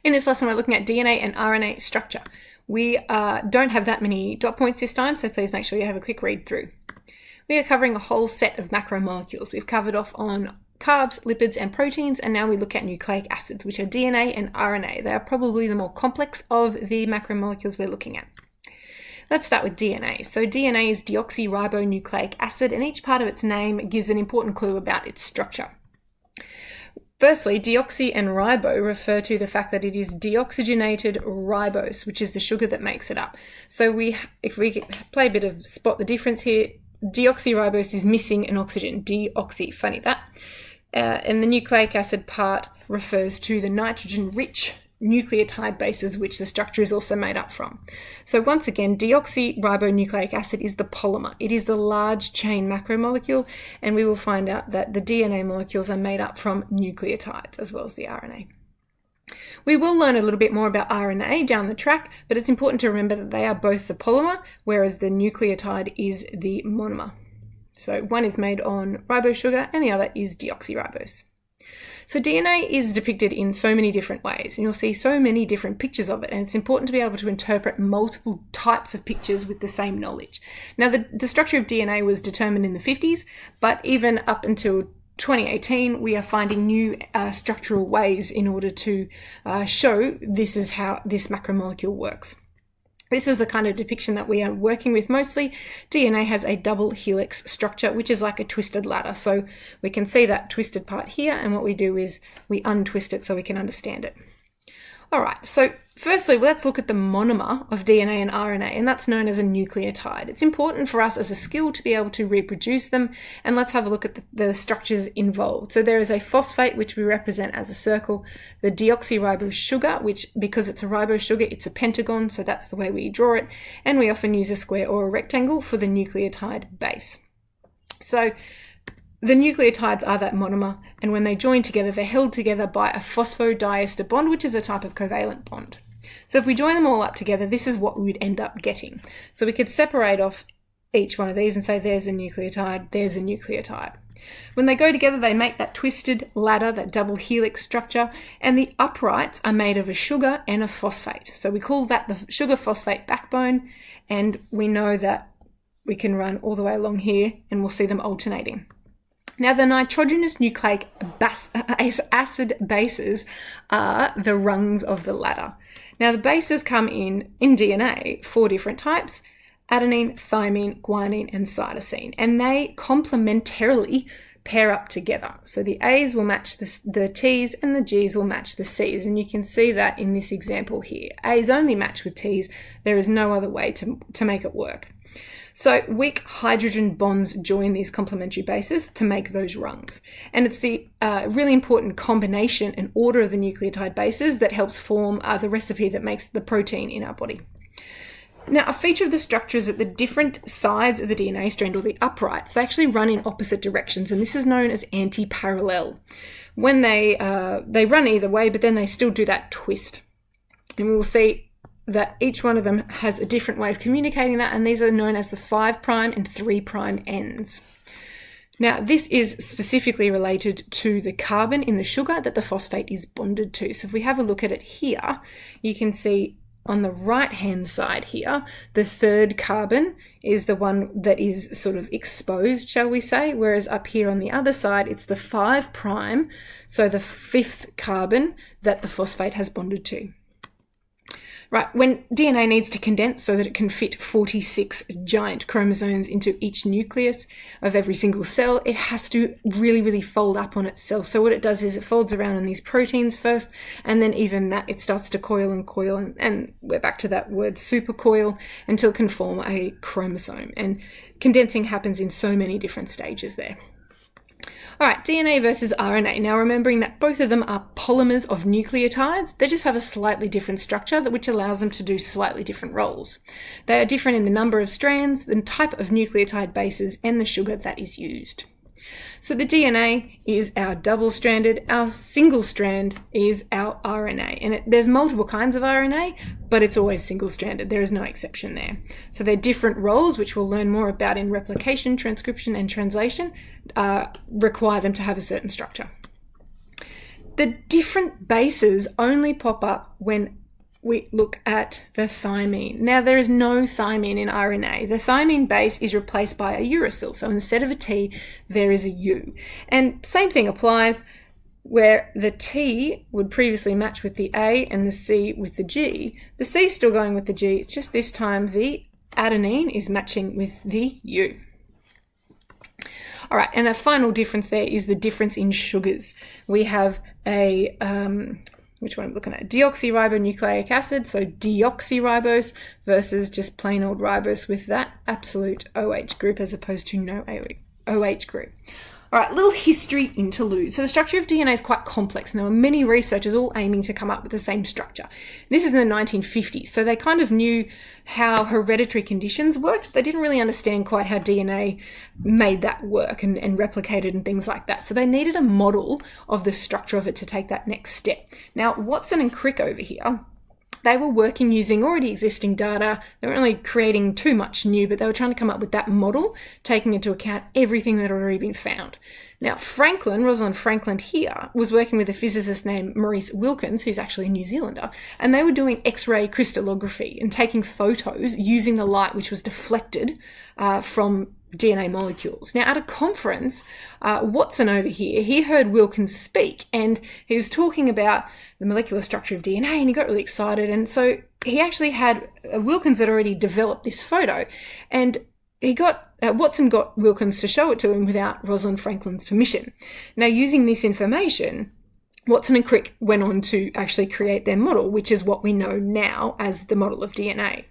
In this lesson, we're looking at DNA and RNA structure. We don't have that many dot points this time, so please make sure you have a quick read through. We are covering a whole set of macromolecules. We've covered off on carbs, lipids, and proteins, and now we look at nucleic acids, which are DNA and RNA. They are probably the more complex of the macromolecules we're looking at. Let's start with DNA. So DNA is deoxyribonucleic acid, and each part of its name gives an important clue about its structure. Firstly, deoxy and ribo refer to the fact that it is deoxygenated ribose, which is the sugar that makes it up. So if we play a bit of spot the difference here, deoxyribose is missing an oxygen, deoxy, funny that. And the nucleic acid part refers to the nitrogen-rich nucleotide bases, which the structure is also made up from. So once again, deoxyribonucleic acid is the polymer. It is the large chain macromolecule, and we will find out that the DNA molecules are made up from nucleotides as well as the RNA. We will learn a little bit more about RNA down the track, but it's important to remember that they are both the polymer, whereas the nucleotide is the monomer. So one is made on ribose sugar and the other is deoxyribose. So DNA is depicted in so many different ways, and you'll see so many different pictures of it, and it's important to be able to interpret multiple types of pictures with the same knowledge. Now, the structure of DNA was determined in the 50s, but even up until 2018, we are finding new structural ways in order to show this is how this macromolecule works. This is the kind of depiction that we are working with mostly. DNA has a double helix structure, which is like a twisted ladder. So we can see that twisted part here, and what we do is we untwist it so we can understand it. All right, so firstly, let's look at the monomer of DNA and RNA, and that's known as a nucleotide. It's important for us as a skill to be able to reproduce them, and let's have a look at the structures involved. So there is a phosphate, which we represent as a circle, the deoxyribose sugar, which because it's a ribose sugar, it's a pentagon, so that's the way we draw it, and we often use a square or a rectangle for the nucleotide base. So the nucleotides are that monomer, and when they join together, they're held together by a phosphodiester bond, which is a type of covalent bond. So if we join them all up together, this is what we would end up getting. So we could separate off each one of these and say there's a nucleotide, there's a nucleotide. When they go together, they make that twisted ladder, that double helix structure, and the uprights are made of a sugar and a phosphate. So we call that the sugar-phosphate backbone, and we know that we can run all the way along here and we'll see them alternating. Now, the nitrogenous nucleic acid bases are the rungs of the ladder. Now, the bases come in DNA, 4 different types: adenine, thymine, guanine, and cytosine, and they complementarily pair up together. So the A's will match the T's and the G's will match the C's, and you can see that in this example here. A's only match with T's. There is no other way to make it work. So weak hydrogen bonds join these complementary bases to make those rungs. And it's the really important combination and order of the nucleotide bases that helps form the recipe that makes the protein in our body. Now, a feature of the structure is that the different sides of the DNA strand, or the uprights, they actually run in opposite directions, and this is known as anti-parallel. When they run either way, but then they still do that twist. And we will see that each one of them has a different way of communicating that, and these are known as the 5' and 3' ends. Now, this is specifically related to the carbon in the sugar that the phosphate is bonded to. So if we have a look at it here, you can see on the right-hand side here, the 3rd carbon is the one that is sort of exposed, shall we say, whereas up here on the other side, it's the 5', so the 5th carbon that the phosphate has bonded to. Right, when DNA needs to condense so that it can fit 46 giant chromosomes into each nucleus of every single cell, it has to really, really fold up on itself. So what it does is it folds around on these proteins first, and then even that, it starts to coil, and we're back to that word supercoil, until it can form a chromosome. And condensing happens in so many different stages there. All right, DNA versus RNA. Now, remembering that both of them are polymers of nucleotides, they just have a slightly different structure which allows them to do slightly different roles. They are different in the number of strands, the type of nucleotide bases, and the sugar that is used. So the DNA is our double-stranded, our single strand is our RNA. And there's multiple kinds of RNA, but it's always single-stranded. There is no exception there. So they're different roles, which we'll learn more about in replication, transcription, and translation, require them to have a certain structure. The different bases only pop up when we look at the thymine. Now, there is no thymine in RNA. The thymine base is replaced by a uracil. So instead of a T, there is a U. And same thing applies where the T would previously match with the A and the C with the G. The C is still going with the G. It's just this time the adenine is matching with the U. All right, and the final difference there is the difference in sugars. We have a which one I'm looking at? Deoxyribonucleic acid, so deoxyribose versus just plain old ribose with that absolute OH group as opposed to no OH group. All right, little history interlude. So the structure of DNA is quite complex, and there were many researchers all aiming to come up with the same structure. This is in the 1950s, so they kind of knew how hereditary conditions worked, but they didn't really understand quite how DNA made that work and replicated and things like that. So they needed a model of the structure of it to take that next step. Now, Watson and Crick over here, they were working using already existing data. They weren't really creating too much new, but they were trying to come up with that model, taking into account everything that had already been found. Now, Rosalind Franklin here, was working with a physicist named Maurice Wilkins, who's actually a New Zealander, and they were doing X-ray crystallography and taking photos using the light which was deflected from DNA molecules. Now, at a conference, Watson over here, he heard Wilkins speak, and he was talking about the molecular structure of DNA, and he got really excited. And so he actually had Wilkins had already developed this photo, and Watson got Wilkins to show it to him without Rosalind Franklin's permission. Now, using this information, Watson and Crick went on to actually create their model, which is what we know now as the model of DNA.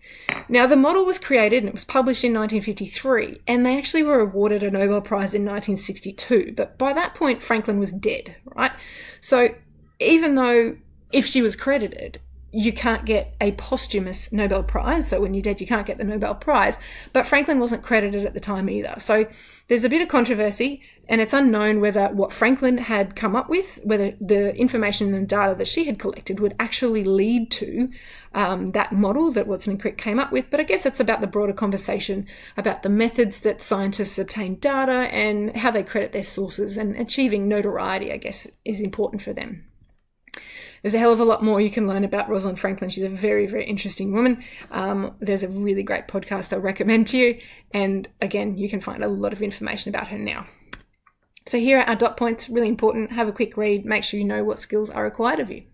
Now, the model was created and it was published in 1953, and they actually were awarded a Nobel Prize in 1962. But by that point, Franklin was dead, right? So even though if she was credited, you can't get a posthumous Nobel Prize. So when you're dead, you can't get the Nobel Prize. But Franklin wasn't credited at the time either. So there's a bit of controversy, and it's unknown whether what Franklin had come up with, whether the information and data that she had collected would actually lead to that model that Watson and Crick came up with. But I guess it's about the broader conversation about the methods that scientists obtain data and how they credit their sources, and achieving notoriety, I guess, is important for them. There's a hell of a lot more you can learn about Rosalind Franklin. She's a very, very interesting woman. There's a really great podcast I'll recommend to you. And again, you can find a lot of information about her now. So here are our dot points, really important. Have a quick read. Make sure you know what skills are required of you.